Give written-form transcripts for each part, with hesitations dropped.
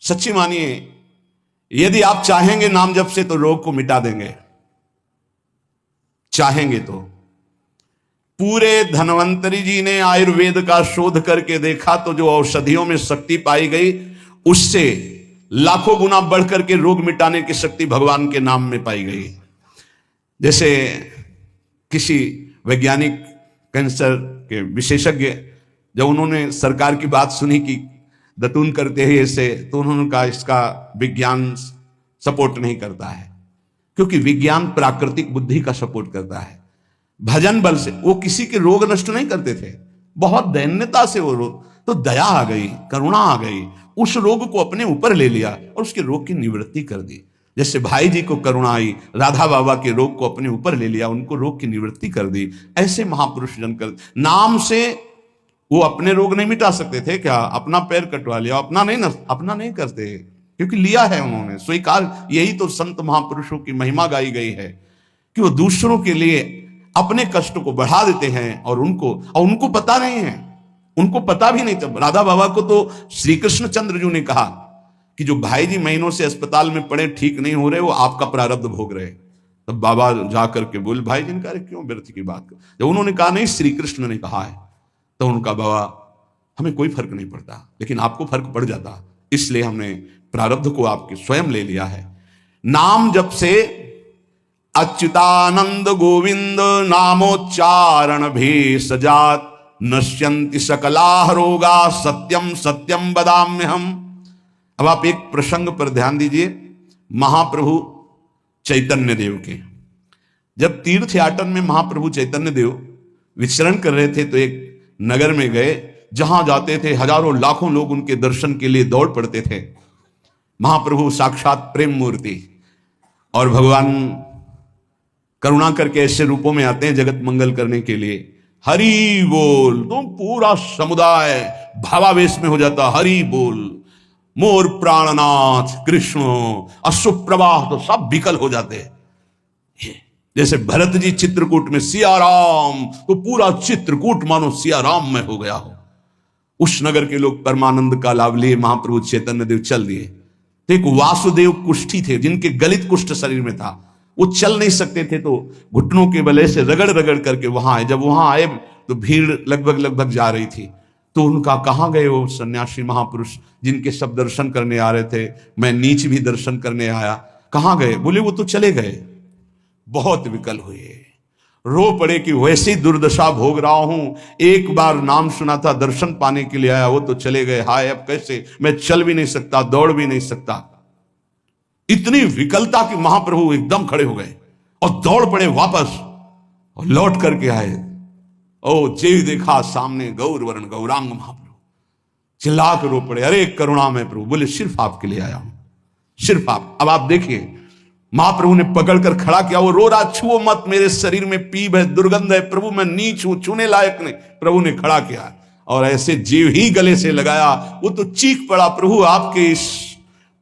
सच्ची मानिए, यदि आप चाहेंगे नाम जप से तो रोग को मिटा देंगे, चाहेंगे तो। पूरे धन्वंतरी जी ने आयुर्वेद का शोध करके देखा तो जो औषधियों में शक्ति पाई गई उससे लाखों गुना बढ़कर के रोग मिटाने की शक्ति भगवान के नाम में पाई गई। जैसे किसी वैज्ञानिक कैंसर के विशेषज्ञ जब उन्होंने सरकार की बात सुनी कि दतून करते हैं ऐसे, तो उन्होंने कहा इसका विज्ञान सपोर्ट नहीं करता है, क्योंकि विज्ञान प्राकृतिक बुद्धि का सपोर्ट करता है। भजन बल से वो किसी के रोग नष्ट नहीं करते थे, बहुत दैन्यता से वो रोग, तो दया आ गई, करुणा आ गई, उस रोग को अपने ऊपर ले लिया और उसके रोग की निवृत्ति कर दी। जैसे भाई जी को करुणा आई, राधा बाबा के रोग को अपने ऊपर ले लिया, उनको रोग की निवृत्ति कर दी। ऐसे महापुरुष जन कर नाम से वो अपने रोग नहीं मिटा सकते थे क्या? अपना पैर कटवा लिया, अपना नहीं करते, क्योंकि लिया है उन्होंने, स्वीकार। यही तो संत महापुरुषों की महिमा गाई गई है कि वो दूसरों के लिए अपने कष्ट को बढ़ा देते हैं और उनको पता नहीं है, उनको पता भी नहीं था। राधा बाबा को तो श्री कृष्ण चंद्र जी ने कहा कि जो भाई जी महीनों से अस्पताल में पड़े, ठीक नहीं हो रहे, वो आपका प्रारब्ध भोग रहे। तब बाबा जाकर के बोले, भाई जी ने कहा क्यों व्यर्थ की बात कर। जब उन्होंने कहा नहीं श्री कृष्ण ने कहा है, तो उनका बाबा हमें कोई फर्क नहीं पड़ता, लेकिन आपको फर्क पड़ जाता, इसलिए हमने प्रारब्ध को आपके स्वयं ले लिया है। नाम जप से अच्युतानंद गोविंद नामोच्चारण भी सजात नश्यंति सकला रोगा सत्यम सत्यम बदाम्यहम। अब आप एक प्रसंग पर ध्यान दीजिए, महाप्रभु चैतन्य देव के जब तीर्थ याटन में महाप्रभु चैतन्य देव विचरण कर रहे थे, तो एक नगर में गए, जहां जाते थे हजारों लाखों लोग उनके दर्शन के लिए दौड़ पड़ते थे। महाप्रभु साक्षात प्रेम मूर्ति, और भगवान करुणा करके ऐसे रूपों में आते हैं जगत मंगल करने के लिए। हरि बोल, तो पूरा समुदाय भावावेश में हो जाता, हरि बोल, मोर प्राणनाथ कृष्ण, अश्रुप्रवाह, तो सब विकल हो जाते। जैसे भरत जी चित्रकूट में सिया राम, तो पूरा चित्रकूट मानो सिया राम में हो गया हो। उस नगर के लोग परमानंद का लाभ लिए, महाप्रभु चैतन्य देव चल दिए। तो एक वासुदेव कुष्ठी थे, जिनके गलित कुष्ठ शरीर में था, वो चल नहीं सकते थे, तो घुटनों के बले से रगड़ रगड़ करके वहां आए। जब वहां आए तो भीड़ लगभग जा रही थी, तो उनका कहां गए वो सन्यासी महापुरुष जिनके सब दर्शन करने आ रहे थे, मैं नीच भी दर्शन करने आया, कहां गए? बोले वो तो चले गए। बहुत विकल हुए, रो पड़े कि वैसी दुर्दशा भोग रहा हूं, एक बार नाम सुना था, दर्शन पाने के लिए आया, वो तो चले गए, हाय अब कैसे, मैं चल भी नहीं सकता, दौड़ भी नहीं सकता। इतनी विकलता कि महाप्रभु एकदम खड़े हो गए और दौड़ पड़े वापस, और लौट करके आए। ओ जेव देखा सामने गौर वर्ण गौरांग महाप्रभु, चिल्ला कर रो पड़े, अरे करुणा में प्रभु। बोले सिर्फ आपके लिए आया हूं, सिर्फ आप। अब आप देखिए, महाप्रभु ने पकड़कर खड़ा किया, वो रो रहा, छुओ मत, मेरे शरीर में पीप है, दुर्गंध है, प्रभु मैं नीच हूं, छूने लायक नहीं। प्रभु ने खड़ा किया और ऐसे जीव ही गले से लगाया, वो तो चीख पड़ा, प्रभु आपके इस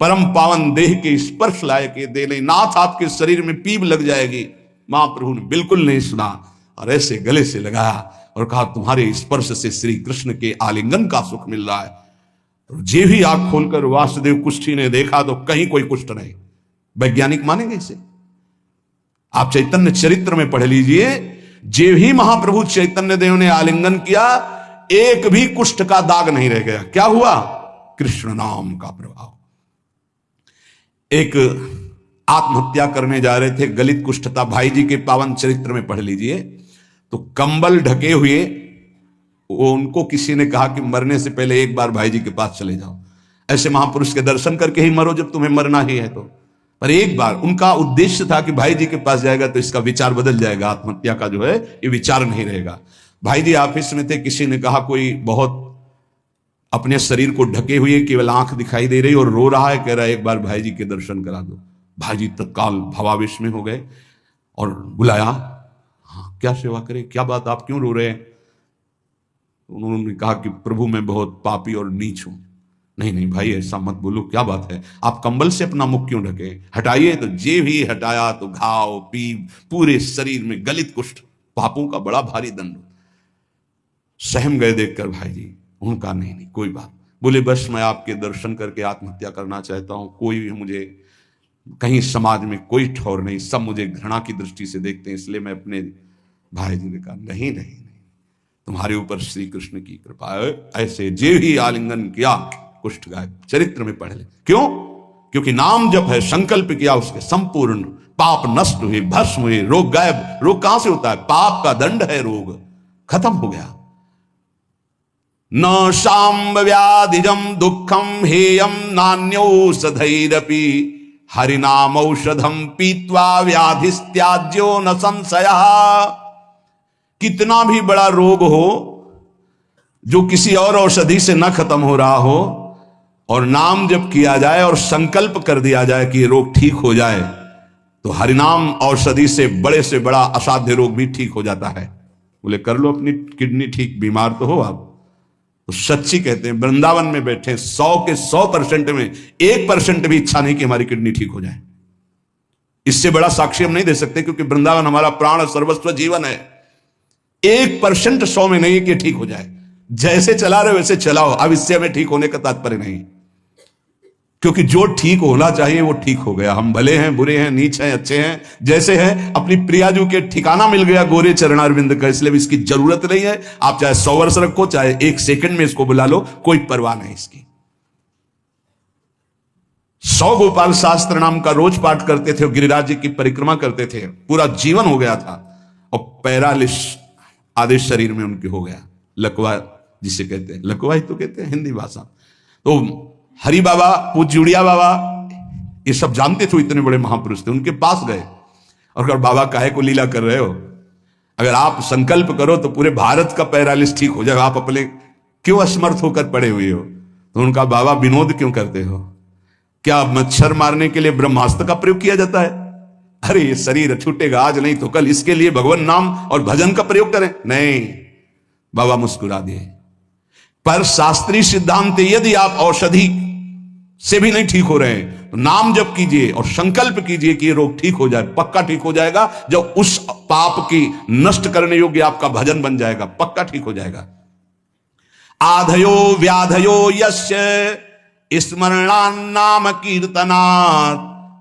परम पावन देह के स्पर्श लायक ये दे नहीं, नाथ आपके शरीर में पीप लग जाएगी। महाप्रभु ने बिल्कुल नहीं सुना और ऐसे गले से लगाया और कहा, तुम्हारे स्पर्श से श्री कृष्ण के आलिंगन का सुख मिल रहा है। जे भी आंख खोलकर वासुदेव कुष्ठी ने देखा तो कहीं कोई कुष्ठ नहीं। वैज्ञानिक मानेंगे इसे? आप चैतन्य चरित्र में पढ़ लीजिए, जे भी महाप्रभु चैतन्य देव ने आलिंगन किया, एक भी कुष्ठ का दाग नहीं रह गया। क्या हुआ? कृष्ण नाम का प्रभाव। एक आत्महत्या करने जा रहे थे, गलित कुष्ठ था, भाई जी के पावन चरित्र में पढ़ लीजिए, तो कंबल ढके हुए वो, उनको किसी ने कहा कि मरने से पहले एक बार भाई जी के पास चले जाओ, ऐसे महापुरुष के दर्शन करके ही मरो जब तुम्हें मरना ही है तो। पर एक बार उनका उद्देश्य था कि भाई जी के पास जाएगा तो इसका विचार बदल जाएगा, आत्महत्या का जो है ये विचार नहीं रहेगा। भाई जी ऑफिस में थे, किसी ने कहा कोई बहुत अपने शरीर को ढके हुए, केवल आंख दिखाई दे रही और रो रहा है, कह रहा है एक बार भाई जी के दर्शन करा दो। भाई जी तत्काल भावावेश में हो गए और बुलाया, हाँ क्या सेवा करें, क्या बात, आप क्यों रो रहे हैं? उन्होंने कहा कि प्रभु मैं बहुत पापी और नीच हूं। नहीं नहीं भाई ऐसा मत बोलो, क्या बात है, आप कंबल से अपना मुख क्यों ढके, हटाइए। तो जे भी हटाया तो घाव पीप पूरे शरीर में, गलित कुष्ठ, पापों का बड़ा भारी दंड। सहम गए देखकर भाई जी। उनका नहीं कोई बात। बोले बस मैं आपके दर्शन करके आत्महत्या करना चाहता हूं, कोई भी मुझे कहीं समाज में कोई ठौर नहीं, सब मुझे घृणा की दृष्टि से देखते हैं, इसलिए मैं अपने भाई जी ने कहा नहीं नहीं नहीं, तुम्हारे ऊपर श्री कृष्ण की कृपा है, ऐसे जे ही आलिंगन किया कुष्ठ गायब, चरित्र में पढ़ ले। क्यों? क्योंकि नाम जप है, संकल्प किया, उसके संपूर्ण पाप नष्ट हुए, भस्म हुए, रोग गायब। रोग कहां से होता है? पाप का दंड है रोग, खत्म हो गया। न शाम्ब व्याधिजम दुखम हेयम नान्यौषधैरपि हरिनाम औषधम पीत्वा व्याधिस्त्याज्यो न संशयः। कितना भी बड़ा रोग हो जो किसी और औषधि से न खत्म हो रहा हो, और नाम जब किया जाए और संकल्प कर दिया जाए कि ये रोग ठीक हो जाए, तो हरिनाम औषधि से बड़ा असाध्य रोग भी ठीक हो जाता है। बोले कर लो अपनी किडनी ठीक, बीमार तो हो आप। तो सच्ची कहते हैं, वृंदावन में बैठे 100 के 100% में 1% भी इच्छा नहीं कि हमारी किडनी ठीक हो जाए। इससे बड़ा साक्षी हम नहीं दे सकते, क्योंकि वृंदावन हमारा प्राण सर्वस्व जीवन है। 1% 100 में नहीं कि ठीक हो जाए, जैसे चला रहे वैसे चलाओ। अब इससे हमें ठीक होने का तात्पर्य नहीं, क्योंकि जो ठीक होना चाहिए वो ठीक हो गया। हम भले हैं, बुरे हैं, नीच हैं, अच्छे हैं, जैसे हैं, अपनी प्रियाजू के ठिकाना मिल गया गोरे चरणारविंद का। इसलिए भी इसकी जरूरत नहीं है। आप चाहे 100 वर्ष रखो, चाहे 1 सेकंड में इसको बुला लो, कोई परवाह नहीं इसकी। 100 गोपाल शास्त्र नाम का रोज पाठ करते थे, गिरिराज जी की परिक्रमा करते थे, पूरा जीवन हो गया था, और पैरालिस आदेश शरीर में उनके हो गया, लकवा जिसे कहते हैं, लकवा ही तो कहते हैं हिंदी भाषा। तो हरि बाबा, पूज्य उड़िया बाबा, ये सब जानते थे, इतने बड़े महापुरुष थे। उनके पास गए और कहा बाबा काहे को लीला कर रहे हो? अगर आप संकल्प करो तो पूरे भारत का पैरालिस ठीक हो जाएगा, आप अपने क्यों असमर्थ होकर पड़े हुए हो? तो उनका बाबा विनोद क्यों करते हो? क्या मच्छर मारने के लिए ब्रह्मास्त्र का प्रयोग किया जाता है? अरे ये शरीर छूटेगा आज नहीं तो कल, इसके लिए भगवान नाम और भजन का प्रयोग करें। नहीं, बाबा मुस्कुरा दिए। पर शास्त्रीय सिद्धांत, यदि आप औषधि से भी नहीं ठीक हो रहे हैं तो नाम जप कीजिए और संकल्प कीजिए कि ये रोग ठीक हो जाए। पक्का ठीक हो जाएगा, जब उस पाप की नष्ट करने योग्य आपका भजन बन जाएगा, पक्का ठीक हो जाएगा। आधयो व्याधयो यस्य स्मरणान्नाम कीर्तनात्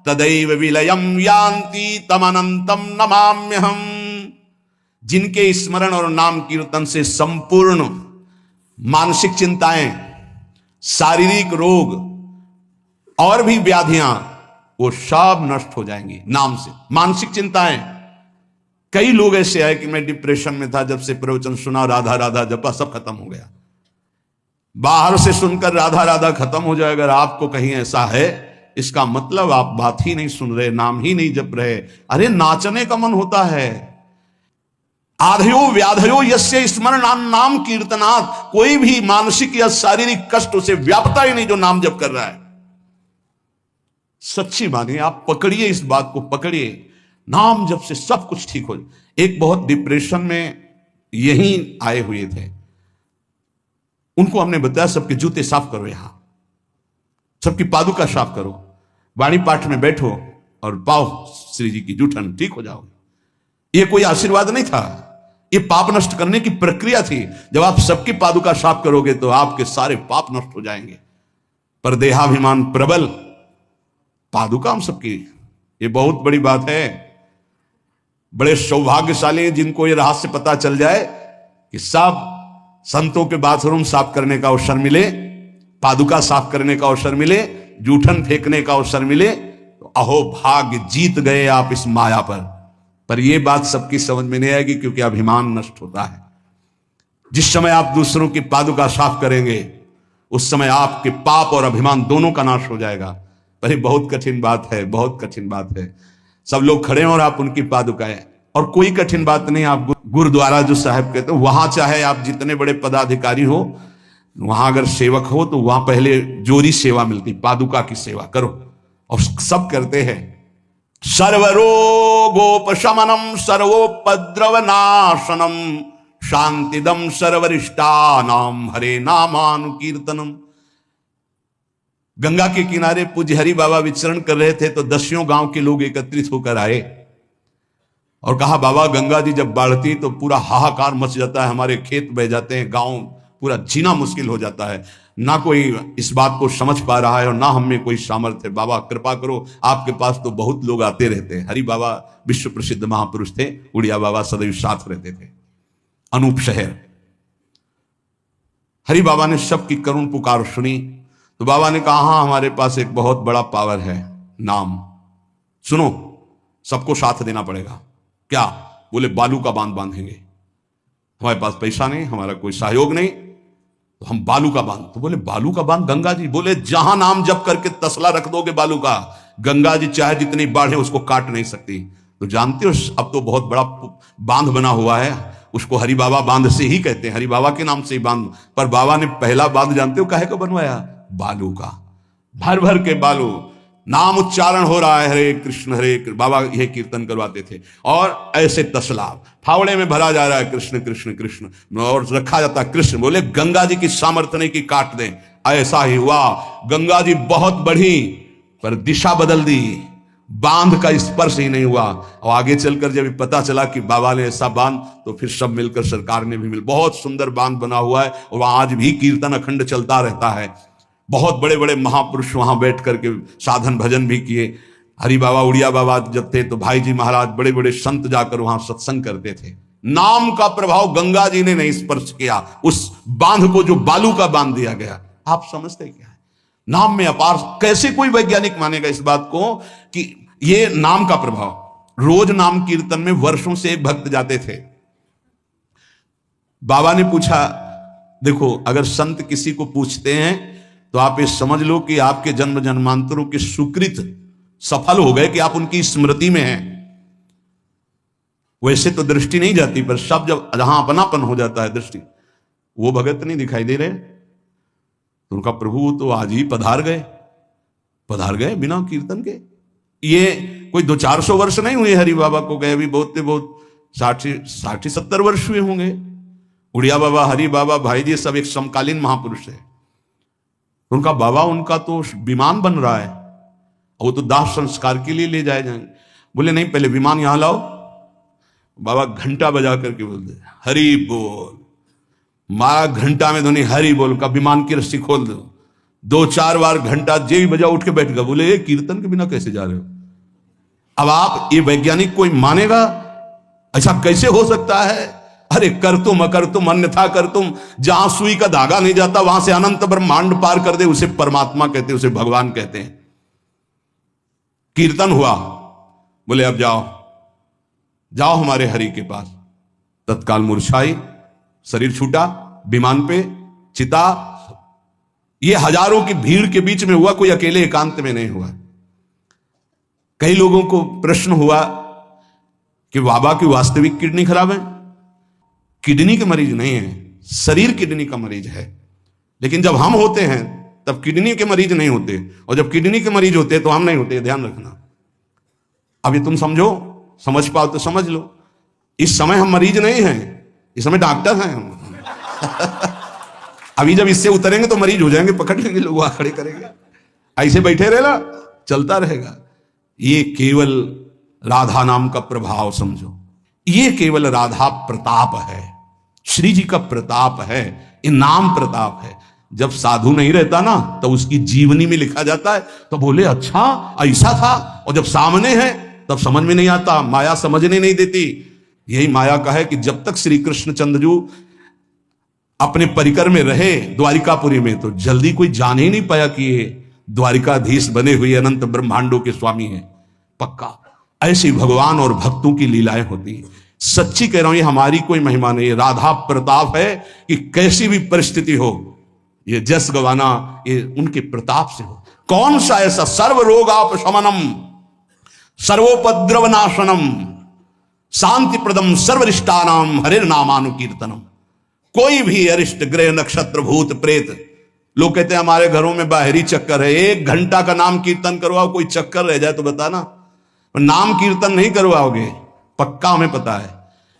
तदैव विलयम यान्ति तमनंतम नमाम्यहम्। जिनके स्मरण और नाम कीर्तन से संपूर्ण मानसिक चिंताएं, शारीरिक रोग और भी व्याधियां, वो सब नष्ट हो जाएंगी नाम से। मानसिक चिंताएं, कई लोग ऐसे आए कि मैं डिप्रेशन में था, जब से प्रवचन सुना, राधा राधा जपा, सब खत्म हो गया। बाहर से सुनकर राधा राधा खत्म हो जाए, अगर आपको कहीं ऐसा है, इसका मतलब आप बात ही नहीं सुन रहे, नाम ही नहीं जप रहे। अरे नाचने का मन होता है। आधयो व्याधयो यस्य स्मरणान नाम कीर्तनात्। कोई भी मानसिक या शारीरिक कष्ट उसे व्यापता ही नहीं जो नाम जप कर रहा है। सच्ची मानिए, आप पकड़िए, इस बात को पकड़िए, नाम जप से सब कुछ ठीक हो जाए। एक बहुत डिप्रेशन में यही आए हुए थे, उनको हमने बताया सबके जूते साफ करो, यहां सबकी पादुका साफ करो, वाणी पाठ में बैठो और पाओ श्री जी की जूठन, ठीक हो जाओगे। ये कोई आशीर्वाद नहीं था, ये पाप नष्ट करने की प्रक्रिया थी। जब आप सबकी पादुका साफ करोगे तो आपके सारे पाप नष्ट हो जाएंगे। पर देहाभिमान प्रबल, पादुका हम सबकी, ये बहुत बड़ी बात है। बड़े सौभाग्यशाली हैं जिनको ये रहस्य पता चल जाए कि सब संतों के बाथरूम साफ करने का अवसर मिले, पादुका साफ करने का अवसर मिले, जूठन फेंकने का अवसर मिले, तो अहो भाग्य, जीत गए आप इस माया पर यह बात सबकी समझ में नहीं आएगी, क्योंकि अभिमान नष्ट होता है। जिस समय आप दूसरों की पादुका साफ करेंगे, उस समय आपके पाप और अभिमान दोनों का नाश हो जाएगा। पर ये बहुत कठिन बात है, बहुत कठिन बात है। सब लोग खड़े हैं और आप उनकी पादुकाएं, और कोई कठिन बात नहीं। आप गुरुद्वारा जो साहब कहते हो, वहां चाहे आप जितने बड़े पदाधिकारी हो, वहां अगर सेवक हो तो वहां पहले जोरी सेवा मिलती, पादुका की सेवा करो, और सब करते हैं। सर्वरोगोपशमनम सर्वोपद्रवनाशनम शांतिदम सर्वरिष्टानाम हरे नामानुकीर्तनम। गंगा के किनारे पूज्य हरि बाबा विचरण कर रहे थे, तो 10 गांव के लोग एकत्रित होकर आए और कहा बाबा गंगा जी जब बढ़ती तो पूरा हाहाकार मच जाता है, हमारे खेत बह जाते हैं, गांव पूरा जीना मुश्किल हो जाता है। ना कोई इस बात को समझ पा रहा है और ना हम में कोई सामर्थ्य है। बाबा कृपा करो, आपके पास तो बहुत लोग आते रहते हैं। हरि बाबा विश्व प्रसिद्ध महापुरुष थे, उड़िया बाबा सदैव साथ रहते थे। अनूप शहर, हरि बाबा ने सबकी करुण पुकार सुनी तो बाबा ने कहा, हाँ हमारे पास एक बहुत बड़ा पावर है, नाम। सुनो, सबको साथ देना पड़ेगा। क्या? बोले बालू का बांध बांधेंगे। हमारे पास पैसा नहीं, हमारा कोई सहयोग नहीं, तो हम बालू का बांध। तो बोले बालू का बांध? गंगा जी। बोले जहां नाम जप करके तसला रख दोगे बालू का, गंगा जी चाहे जितनी बाढ़ है उसको काट नहीं सकती। तो जानते हो अब तो बहुत बड़ा बांध बना हुआ है, उसको हरि बाबा बांध से ही कहते हैं, हरि बाबा के नाम से ही बांध। पर बाबा ने पहला बांध जानते हो काहे का बनवाया? बालू का। भर भर के बालू, नाम उच्चारण हो रहा है, हरे कृष्ण हरे कृष्ण। बाबा यह कीर्तन करवाते थे और ऐसे तसला फावड़े में भरा जा रहा है, कृष्ण कृष्ण कृष्ण, और रखा जाता कृष्ण। बोले गंगा जी की सामर्थ्य नहीं कि काट दें। ऐसा ही हुआ, गंगा जी बहुत बढ़ी पर दिशा बदल दी, बांध का स्पर्श ही नहीं हुआ। और आगे चलकर जब पता चला कि बाबा ने ऐसा बांध, तो फिर सब मिलकर सरकार ने भी मिल, बहुत सुंदर बांध बना हुआ है और वहां आज भी कीर्तन अखंड चलता रहता है। बहुत बड़े बड़े महापुरुष वहां बैठ करके साधन भजन भी किए। हरि बाबा उड़िया बाबा जब थे तो भाई जी महाराज, बड़े बड़े संत जाकर वहां सत्संग करते थे। नाम का प्रभाव गंगा जी ने नहीं स्पर्श किया उस बांध को जो बालू का बांध दिया गया। आप समझते क्या है? नाम में अपार। कैसे कोई वैज्ञानिक मानेगा इस बात को कि ये नाम का प्रभाव? रोज नाम कीर्तन में वर्षों से एक भक्त जाते थे। बाबा ने पूछा, देखो अगर संत किसी को पूछते हैं तो आप ये समझ लो कि आपके जन्म जन्मांतरों के सुकृत सफल हो गए कि आप उनकी स्मृति में हैं। वैसे तो दृष्टि नहीं जाती, पर सब जब जहां अपनापन हो जाता है दृष्टि, वो भगत नहीं दिखाई दे रहे तो उनका प्रभु तो आज ही पधार गए बिना कीर्तन के। ये कोई 200-400 वर्ष नहीं हुए हरि बाबा को गए, अभी बहुत 60-70 वर्ष हुए होंगे। उड़िया बाबा, हरि बाबा, भाई जी सब एक समकालीन महापुरुष है। उनका बाबा, उनका तो विमान बन रहा है, वो तो दाह संस्कार के लिए ले जाए जाएंगे। बोले नहीं, पहले विमान यहां लाओ। बाबा घंटा बजा करके बोलते हरि बोल, मारा घंटा में ध्वनि हरि बोल का, विमान की रस्सी खोल दो। 2-4 बार घंटा जे भी बजा उठ के बैठ गया। बोले ये कीर्तन के बिना कैसे जा रहे हो? अब आप ये वैज्ञानिक कोई मानेगा? ऐसा कैसे हो सकता है? अरे कर तुम अकर तुम अन्यथा कर तुम, जहां सुई का धागा नहीं जाता वहां से अनंत ब्रह्मांड पार कर दे, उसे परमात्मा कहते हैं, उसे भगवान कहते हैं। कीर्तन हुआ, बोले अब जाओ हमारे हरि के पास। तत्काल मूर्छाई, शरीर छूटा, विमान पे चिता। ये हजारों की भीड़ के बीच में हुआ, कोई अकेले एकांत में नहीं हुआ। कई लोगों को प्रश्न हुआ कि बाबा की वास्तविक किडनी खराब है। किडनी के मरीज नहीं है, शरीर किडनी का मरीज है। लेकिन जब हम होते हैं तब किडनी के मरीज नहीं होते, और जब किडनी के मरीज होते तो हम नहीं होते। ध्यान रखना। अभी तुम समझ पाओ तो समझ लो। इस समय हम मरीज नहीं हैं, इस समय डॉक्टर हैं हम। अभी जब इससे उतरेंगे तो मरीज हो जाएंगे, पकड़ लेंगे लोग, वहां खड़े करेंगे। ऐसे बैठे रहना, चलता रहेगा। ये केवल राधा नाम का प्रभाव समझो, ये केवल राधा प्रताप है, श्री जी का प्रताप है, ये नाम प्रताप है। जब साधु नहीं रहता ना तो उसकी जीवनी में लिखा जाता है, तो बोले अच्छा ऐसा था, और जब सामने है तब समझ में नहीं आता, माया समझने नहीं देती। यही माया का है कि जब तक श्री कृष्णचंद्र जी अपने परिकर में रहे द्वारिकापुरी में, तो जल्दी कोई जान ही नहीं पाया कि ये द्वारिकाधीश बने हुए अनंत ब्रह्मांडों के स्वामी हैं। पक्का ऐसी भगवान और भक्तों की लीलाएं होती हैं। सच्ची कह रहा हूं, ये हमारी कोई महिमा नहीं है, राधा प्रताप है कि कैसी भी परिस्थिति हो, ये जस गवाना ये उनके प्रताप से हो। कौन सा ऐसा सर्व रोगापशमनम सर्वोपद्रव नाशनम शांति प्रदम सर्वरिष्टानाम हरिर नामानुकीर्तनम। कोई भी अरिष्ट ग्रह नक्षत्र भूत प्रेत, लोग कहते हैं हमारे घरों में बाहरी चक्कर है, 1 घंटा का नाम कीर्तन करवाओ, कोई चक्कर रह जाए तो बताना। नाम कीर्तन नहीं करवाओगे, पक्का हमें पता है।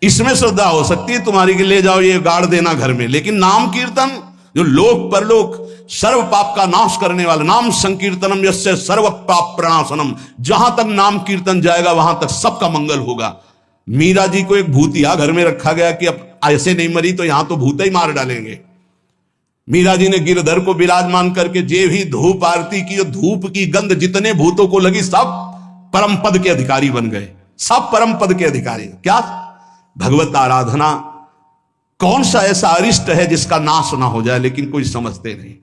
इसमें श्रद्धा हो सकती है तुम्हारी कि ले जाओ ये गाड़ देना घर में, लेकिन नाम कीर्तन जो लोक परलोक सर्व पाप का नाश करने वाला, नाम संकीर्तनम यस्य सर्व पाप प्रणाशनम, जहां तक नाम कीर्तन जाएगा वहां तक सबका मंगल होगा। मीरा जी को एक भूतिया घर में रखा गया कि अब ऐसे नहीं मरी तो यहां तो भूत ही मार डालेंगे। मीरा जी ने गिरधर को विराजमान करके जे भी धूप आरती की, धूप की गंध जितने भूतों को लगी सब परम पद के अधिकारी बन गए, सब परम पद के अधिकारी। क्या भगवत आराधना, कौन सा ऐसा अरिष्ट है जिसका नाश ना हो जाए, लेकिन कोई समझते नहीं।